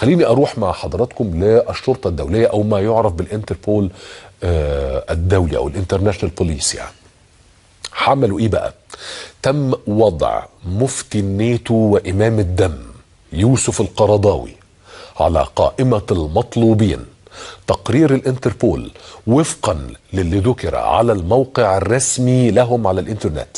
خليني اروح مع حضراتكم للشرطه الدوليه او ما يعرف بالانتربول الدولي او الانترناشنال بوليس. يعني عملوا ايه بقى؟ تم وضع مفتي الناتو وامام الدم يوسف القرضاوي على قائمه المطلوبين. تقرير الانتربول وفقا للي ذكر على الموقع الرسمي لهم على الانترنت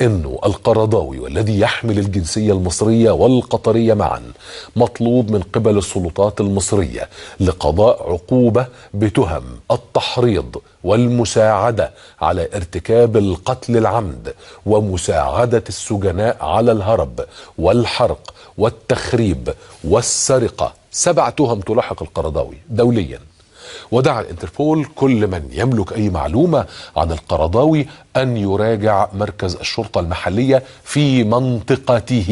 انه القرضاوي والذي يحمل الجنسية المصرية والقطرية معا مطلوب من قبل السلطات المصرية لقضاء عقوبة بتهم التحريض والمساعدة على ارتكاب القتل العمد ومساعدة السجناء على الهرب والحرق والتخريب والسرقة. 7 تهم تلاحق القرضاوي دوليا. ودعا الانتربول كل من يملك اي معلومة عن القرضاوي ان يراجع مركز الشرطة المحلية في منطقته،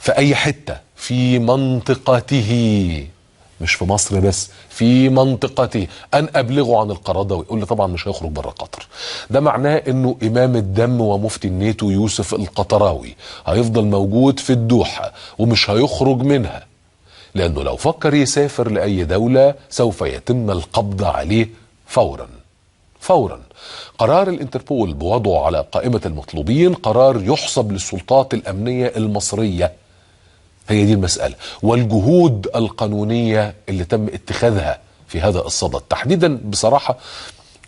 في اي حتة في منطقته، مش في مصر بس، في منطقته، ان ابلغوا عن القرضاوي. يقول لي طبعا مش هيخرج بره قطر. ده معناه انه امام الدم ومفتي الناتو يوسف القطراوي هيفضل موجود في الدوحة ومش هيخرج منها، لأنه لو فكر يسافر لأي دولة سوف يتم القبض عليه فورا. قرار الانتربول بوضعه على قائمة المطلوبين قرار يحسب للسلطات الأمنية المصرية. هي دي المسألة، والجهود القانونية اللي تم اتخاذها في هذا الصدد تحديدا بصراحة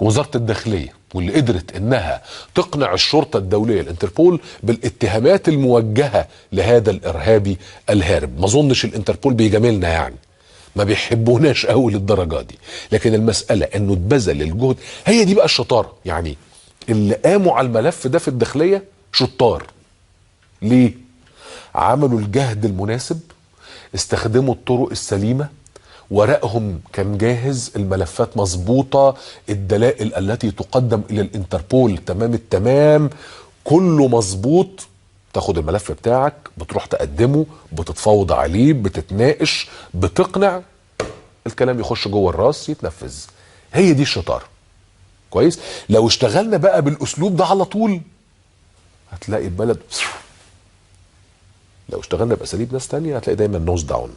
وزارة الداخلية، واللي قدرت انها تقنع الشرطة الدولية الانتربول بالاتهامات الموجهة لهذا الارهابي الهارب. ما اظنش الانتربول بيجاملنا، يعني ما بيحبوناش قوي للدرجة دي، لكن المسألة انه اتبذل الجهد. هي دي بقى الشطارة، يعني اللي قاموا على الملف ده في الداخلية شطار. ليه؟ عملوا الجهد المناسب، استخدموا الطرق السليمة، ورقهم كان جاهز، الملفات مظبوطة، الدلائل التي تقدم الى الانتربول تمام التمام، كله مظبوط. تاخد الملف بتاعك بتروح تقدمه، بتتفاوض عليه، بتتناقش، بتقنع، الكلام يخش جوه الراس يتنفذ. هي دي الشطارة. كويس. لو اشتغلنا بقى بالاسلوب ده على طول هتلاقي البلد، لو اشتغلنا باساليب ناس تانية هتلاقي دايما نوز داون.